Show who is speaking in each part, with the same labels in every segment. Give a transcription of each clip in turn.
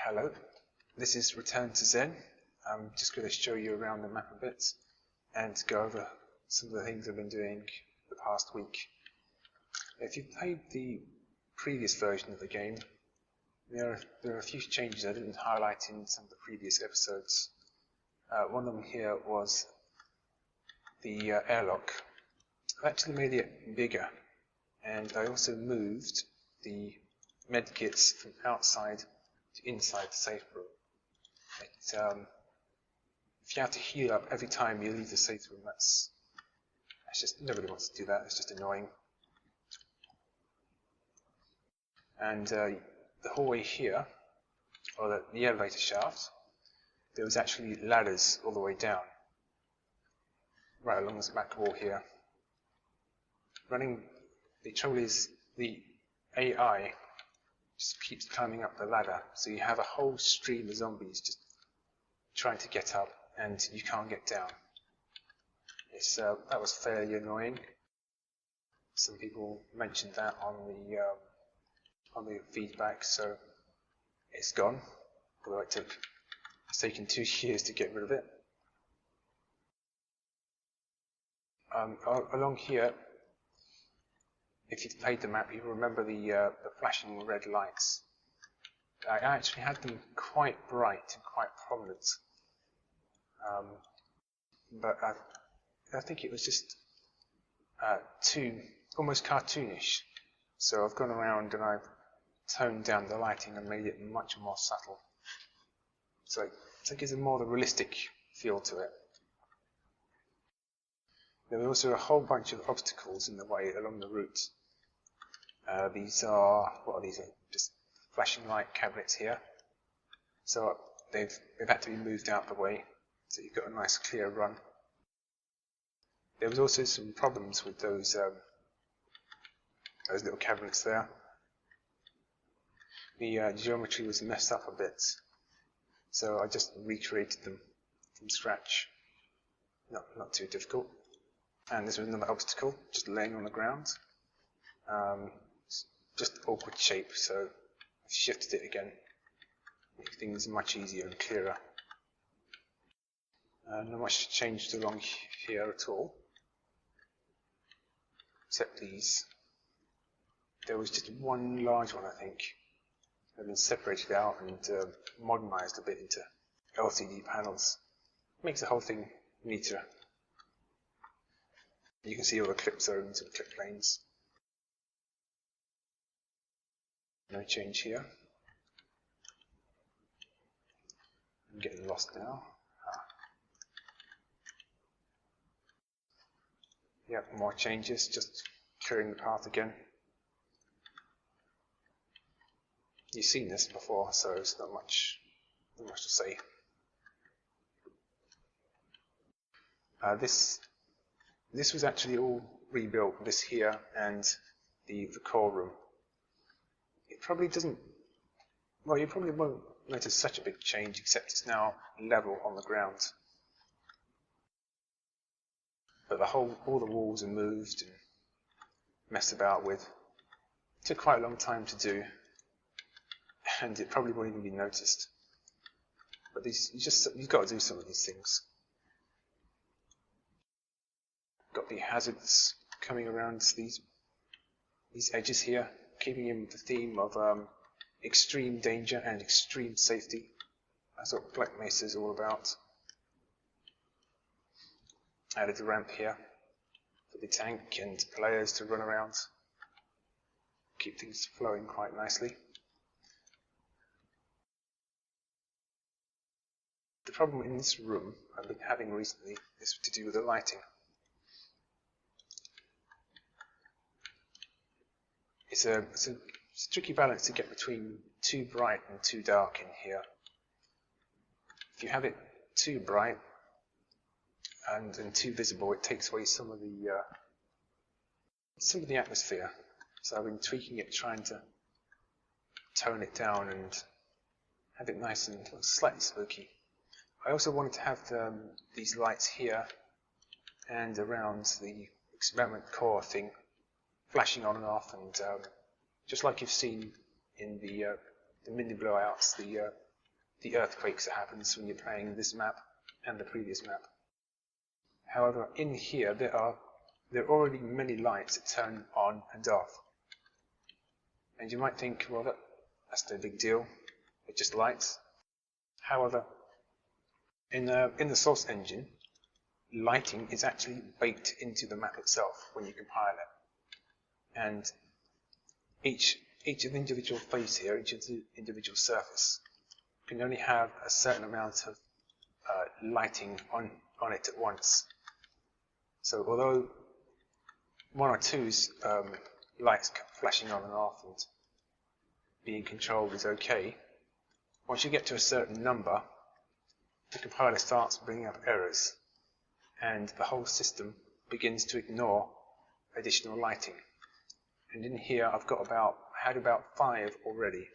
Speaker 1: Hello, this is Return to Zen. I'm just going to show you around the map a bit and go over some of the things I've been doing the past week. If you've played the previous version of the game, there are a few changes I didn't highlight in some of the previous episodes. One of them here was the airlock. I actually made it bigger, and I also moved the medkits from outside to inside the safe room. If you have to heal up every time you leave the safe room, that's just, nobody wants to do that, it's just annoying. And the hallway here, or the elevator shaft, there was actually ladders all the way down, right along this back wall here. The trouble is the AI just keeps climbing up the ladder, so you have a whole stream of zombies just trying to get up, and you can't get down. That was fairly annoying. Some people mentioned that on the feedback, so it's gone. Although it's taken 2 years to get rid of it. Along here, if you've played the map, you remember the flashing red lights. I actually had them quite bright and quite prominent, but I think it was just too almost cartoonish. So I've gone around and I've toned down the lighting and made it much more subtle. So it gives it more the realistic feel to it. There were also a whole bunch of obstacles in the way along the route. These are just flashing light cabinets here. So they've had to be moved out the way, so you've got a nice clear run. There was also some problems with those little cabinets there. The geometry was messed up a bit, so I just recreated them from scratch. Not too difficult. And this was another obstacle, just laying on the ground. Just awkward shape, so I've shifted it again. Make things much easier and clearer. Not much changed along here at all, except these. There was just one large one, I think. They've been separated out and modernized a bit into LCD panels. Makes the whole thing neater. You can see all the clip zones and clip planes. No change here. I'm getting lost now. Yeah, more changes, just clearing the path again. You've seen this before, so it's not much to say. This was actually all rebuilt, this here and the core room. It probably doesn't, well, you probably won't notice such a big change, except it's now level on the ground. But all the walls are moved and messed about with. It took quite a long time to do, and it probably won't even be noticed. But you've got to do some of these things. Got the hazards coming around these edges here, keeping in with the theme of extreme danger and extreme safety. That's what Black Mesa is all about. Added a ramp here for the tank and players to run around, keep things flowing quite nicely. The problem in this room I've been having recently is to do with the lighting. It's a tricky balance to get between too bright and too dark in here. If you have it too bright and too visible, it takes away some of the atmosphere. So I've been tweaking it, trying to tone it down and have it nice and slightly spooky. I also wanted to have these lights here and around the experiment core thing flashing on and off, and just like you've seen in the mini blowouts, the the earthquakes that happens when you're playing this map and the previous map. However, in here there are already many lights that turn on and off. And you might think, well, that's no big deal, it's just lights. However, in the source engine, lighting is actually baked into the map itself when you compile it. And each individual face here, each individual surface, can only have a certain amount of lighting on it at once. So although one or two's lights flashing on and off and being controlled is okay, once you get to a certain number, the compiler starts bringing up errors, and the whole system begins to ignore additional lighting. And in here I've had about 5 already.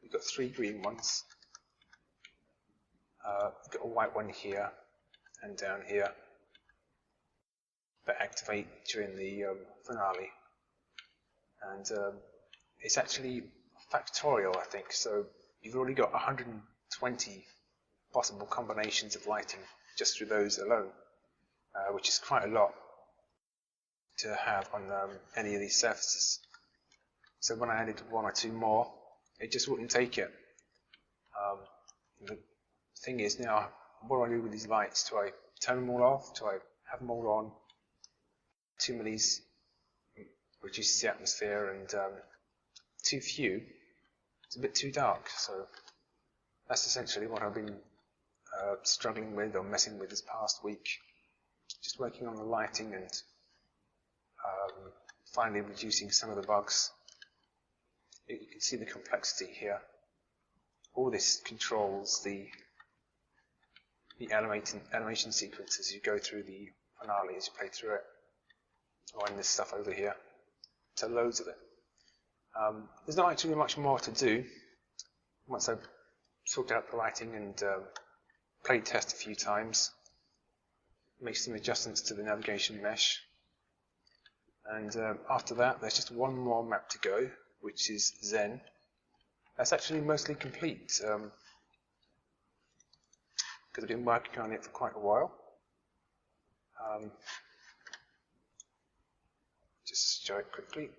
Speaker 1: We've got 3 green ones, we've got a white one here and down here that activate during the finale. And it's actually factorial, I think, so you've already got 120 possible combinations of lighting just through those alone, which is quite a lot to have on any of these surfaces. So when I added 1 or 2 more, it just wouldn't take it. The thing is now, what do I do with these lights? Do I turn them all off? Do I have them all on? Too many reduces the atmosphere, and too few, it's a bit too dark. So that's essentially what I've been struggling with or messing with this past week. Just working on the lighting and finally reducing some of the bugs. You can see the complexity here. All this controls the animation sequence as you go through the finale, as you play through it. Or in this stuff over here. So loads of it. There's not actually much more to do once I've sorted out the lighting and played test a few times, make some adjustments to the navigation mesh, and after that there's just one more map to go, which is Zen. That's actually mostly complete because I've been working on it for quite a while. Just show it quickly. You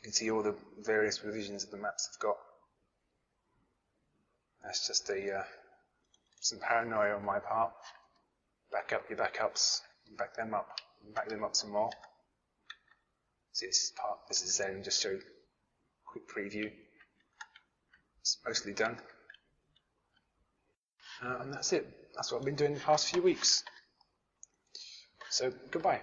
Speaker 1: can see all the various revisions of the maps I've got. That's just some paranoia on my part. Back up your backups, back them up some more. See, this is Zen, just show a quick preview. It's mostly done. And that's it. That's what I've been doing the past few weeks. So, goodbye.